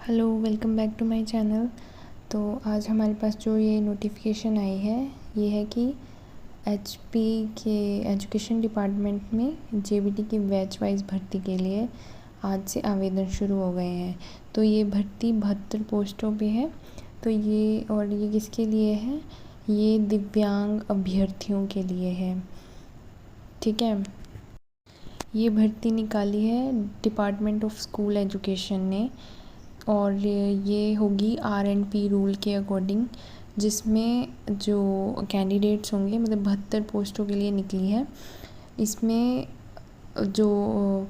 Hello, welcome back to my channel. तो आज हमारे पास जो ये नोटिफिकेशन आई है ये है कि एचपी के एजुकेशन डिपार्टमेंट में जेबीटी की बैच वाइज भर्ती के लिए आज से आवेदन शुरू हो गए हैं। तो ये भर्ती 72 पोस्टों पे है। तो ये किसके लिए है? ये दिव्यांग अभ्यर्थियों के लिए है। ठीक है। ये भर्ती निकाली है डिपार्टमेंट ऑफ स्कूल एजुकेशन ने और ये होगी RNP रूल के अकॉर्डिंग, जिसमें जो कैंडिडेट्स होंगे मतलब 72 पोस्टों के लिए निकली है। इसमें जो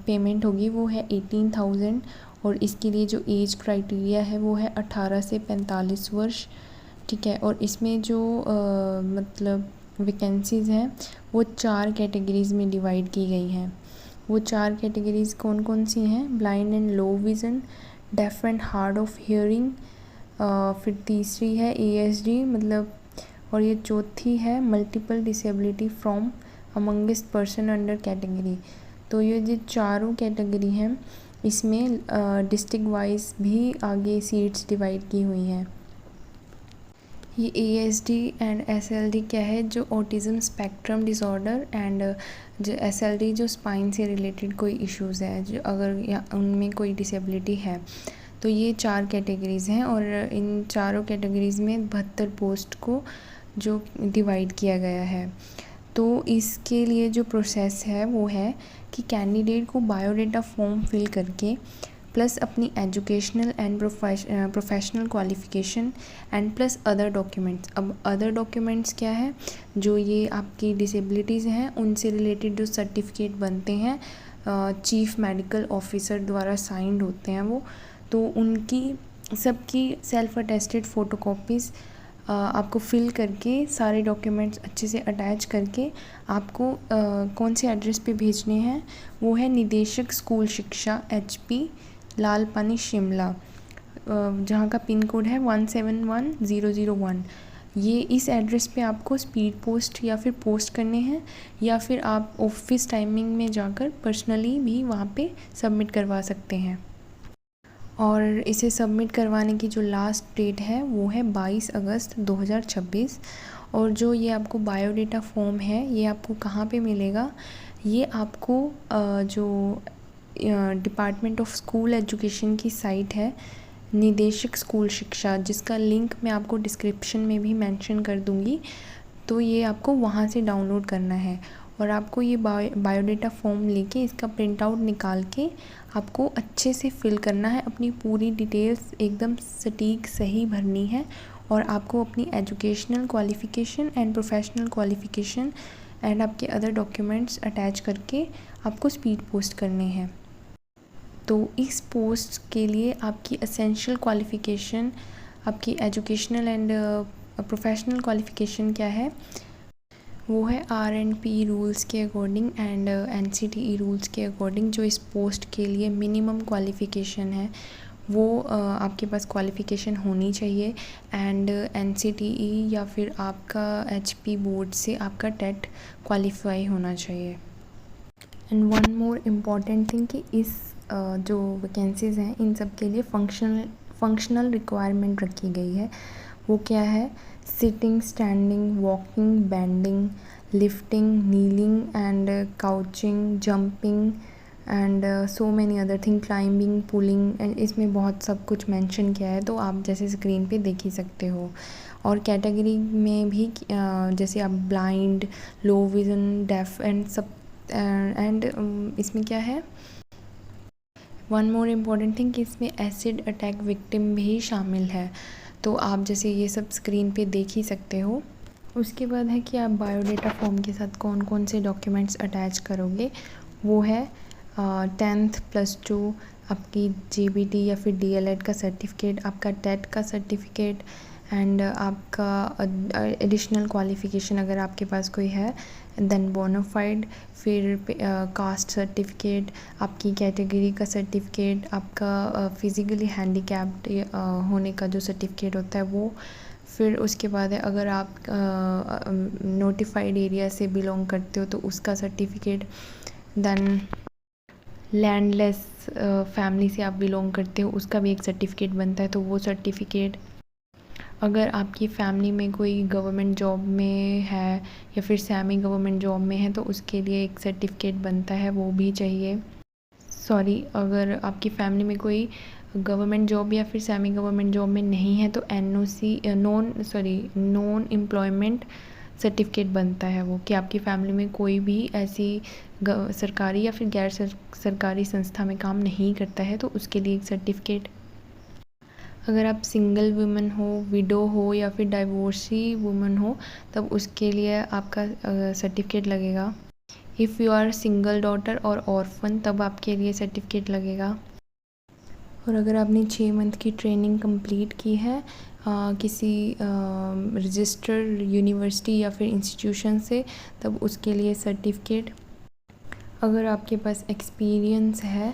पेमेंट होगी वो है 18,000 और इसके लिए जो एज क्राइटेरिया है वो है 18 से 45 वर्ष। ठीक है। और इसमें जो मतलब वैकेंसीज़ हैं वो 4 कैटेगरीज़ में डिवाइड की गई हैं। वो 4 कैटेगरीज़ कौन कौन सी हैं? Blind and low vision, deaf and hard of hearing, फिर तीसरी है ASD मतलब, और ये चौथी है multiple disability from amongst person under category. तो ये जो चारों कैटेगरी हैं इसमें डिस्ट्रिक्ट वाइज भी आगे सीट्स डिवाइड की हुई हैं। ये ASD एंड SLD क्या है? जो ऑटिज़म स्पेक्ट्रम डिसऑर्डर एंड जो SLD जो स्पाइन से रिलेटेड कोई इश्यूज़ है, जो अगर या उनमें कोई डिसेबिलिटी है। तो ये 4 कैटेगरीज़ हैं और इन चारों कैटेगरीज़ में 72 पोस्ट को जो डिवाइड किया गया है। तो इसके लिए जो प्रोसेस है वो है कि कैंडिडेट को बायोडाटा फॉर्म फिल करके प्लस अपनी educational and professional qualification and plus other documents. अब अदर डॉक्यूमेंट्स क्या है? जो ये आपकी डिसेबिलिटीज़ हैं उनसे रिलेटेड जो सर्टिफिकेट बनते हैं चीफ़ मेडिकल ऑफिसर द्वारा साइंड होते हैं वो, तो उनकी सबकी सेल्फ अटेस्टेड फ़ोटोकॉपीज़ आपको फिल करके सारे डॉक्यूमेंट्स अच्छे से अटैच करके आपको कौन से एड्रेस पे भेजने हैं? वो है निदेशक स्कूल शिक्षा HP लाल पानी शिमला, जहाँ का पिन कोड है 171001। ये इस एड्रेस पे आपको स्पीड पोस्ट या फिर पोस्ट करने हैं या फिर आप ऑफिस टाइमिंग में जाकर पर्सनली भी वहाँ पे सबमिट करवा सकते हैं। और इसे सबमिट करवाने की जो लास्ट डेट है वो है 22 अगस्त 2026। और जो ये आपको बायोडाटा फॉर्म है ये आपको कहाँ पे मिलेगा? ये आपको जो डिपार्टमेंट ऑफ स्कूल एजुकेशन की साइट है निदेशक स्कूल शिक्षा, जिसका लिंक मैं आपको डिस्क्रिप्शन में भी मेंशन कर दूँगी। तो ये आपको वहाँ से डाउनलोड करना है और आपको ये बायोडाटा फॉर्म लेके इसका प्रिंट आउट निकाल के आपको अच्छे से फिल करना है। अपनी पूरी डिटेल्स एकदम सटीक सही भरनी है और आपको अपनी educational qualification and professional qualification and आपके अदर डॉक्यूमेंट्स अटैच करके आपको स्पीड पोस्ट करने हैं। तो इस पोस्ट के लिए आपकी एसेंशियल क्वालिफ़िकेशन, आपकी एजुकेशनल एंड प्रोफेशनल क्वालिफ़िकेशन क्या है? वो है RNP रूल्स के अकॉर्डिंग एंड NCTE रूल्स के अकॉर्डिंग जो इस पोस्ट के लिए मिनिमम क्वालिफ़िकेशन है वो आपके पास क्वालिफ़िकेशन होनी चाहिए। एंड NCTE या फिर आपका HP बोर्ड से आपका टेट क्वालिफाई होना चाहिए। And one more important thing कि इस जो वैकेंसीज़ हैं इन सब के लिए फंक्शनल रिक्वायरमेंट रखी गई है। वो क्या है? Sitting, standing, walking, bending, lifting, kneeling and crouching, jumping and so many other thing, climbing, pulling, and इसमें बहुत सब कुछ मेंशन किया है तो आप जैसे स्क्रीन पे देख ही सकते हो। और कैटेगरी में भी जैसे आप blind, low vision, deaf and सब एंड इसमें क्या है? वन मोर इम्पॉर्टेंट थिंग कि इसमें एसिड अटैक विक्टिम भी शामिल है। तो आप जैसे ये सब स्क्रीन पे देख ही सकते हो। उसके बाद है कि आप बायोडाटा फॉर्म के साथ कौन कौन से डॉक्यूमेंट्स अटैच करोगे। वो है 10th +2 आपकी JBT या फिर DLED का सर्टिफिकेट, आपका टेट का सर्टिफिकेट एंड आपका एडिशनल क्वालिफ़िकेशन अगर आपके पास कोई है, देन बोनाफाइड, फिर कास्ट सर्टिफिकेट, आपकी कैटेगरी का सर्टिफिकेट, आपका फिज़िकली हैंडीकैप्ड होने का जो सर्टिफिकेट होता है वो, फिर उसके बाद है अगर आप नोटिफाइड एरिया से बिलोंग करते हो तो उसका सर्टिफिकेट, देन लैंडलेस फैमिली से आप बिलोंग करते हो उसका भी एक सर्टिफिकेट बनता है, तो वो सर्टिफिकेट। अगर आपकी फैमिली में कोई गवर्नमेंट जॉब में है या फिर सेमी गवर्नमेंट जॉब में है तो उसके लिए एक सर्टिफिकेट बनता है, वो भी चाहिए। अगर आपकी फैमिली में कोई गवर्नमेंट जॉब या फिर सेमी गवर्नमेंट जॉब में नहीं है तो नॉन एम्प्लॉयमेंट सर्टिफिकेट बनता है वो, कि आपकी फैमिली में कोई भी ऐसी सरकारी या फिर गैर सरकारी संस्था में काम नहीं करता है तो उसके लिए एक सर्टिफिकेट। अगर आप सिंगल वुमन हो, विडो हो या फिर डाइवोर्सी वुमन हो तब उसके लिए आपका सर्टिफिकेट लगेगा। If you are single daughter और ऑर्फन तब आपके लिए सर्टिफिकेट लगेगा। और अगर आपने 6 मंथ की ट्रेनिंग कंप्लीट की है किसी रजिस्टर्ड यूनिवर्सिटी या फिर इंस्टीट्यूशन से तब उसके लिए सर्टिफिकेट। अगर आपके पास एक्सपीरियंस है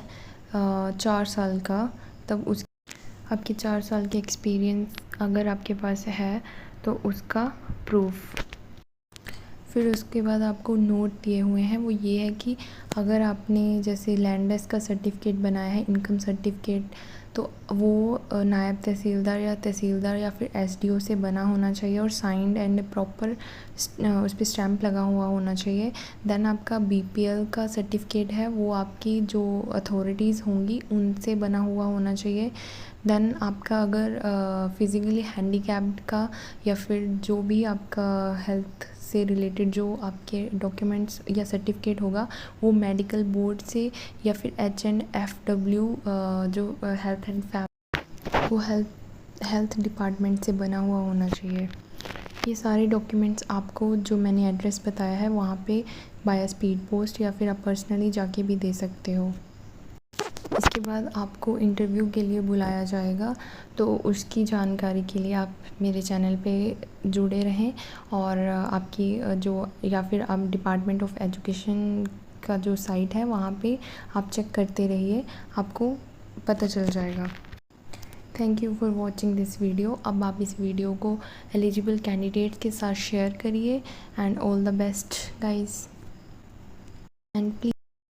4 साल का तब उस आपके 4 साल के एक्सपीरियंस अगर आपके पास है तो उसका प्रूफ। फिर उसके बाद आपको नोट दिए हुए हैं, वो ये है कि अगर आपने जैसे लैंडस का सर्टिफिकेट बनाया है, इनकम सर्टिफिकेट, तो वो नायब तहसीलदार या फिर एसडीओ से बना होना चाहिए और साइंड एंड प्रॉपर उस पर स्टैम्प लगा हुआ होना चाहिए। देन आपका बीपीएल का सर्टिफिकेट है, वो आपकी जो अथॉरिटीज़ होंगी उनसे बना हुआ होना चाहिए। देन आपका अगर फिज़िकली हैंडीकैप्ड का या फिर जो भी आपका हेल्थ से रिलेटेड जो आपके डॉक्यूमेंट्स या सर्टिफिकेट होगा वो मेडिकल बोर्ड से या फिर HNFW जो हेल्थ एंड वो हेल्थ डिपार्टमेंट से बना हुआ होना चाहिए। ये सारे डॉक्यूमेंट्स आपको जो मैंने एड्रेस बताया है वहाँ पे बाय स्पीड पोस्ट या फिर आप पर्सनली जाके भी दे सकते हो। इसके बाद आपको इंटरव्यू के लिए बुलाया जाएगा, तो उसकी जानकारी के लिए आप मेरे चैनल पे जुड़े रहें और आपकी जो या फिर आप डिपार्टमेंट ऑफ एजुकेशन का जो साइट है वहाँ पे आप चेक करते रहिए, आपको पता चल जाएगा। Thank you for watching this video. अब आप इस वीडियो को एलिजिबल कैंडिडेट के साथ शेयर करिए and all the best guys and please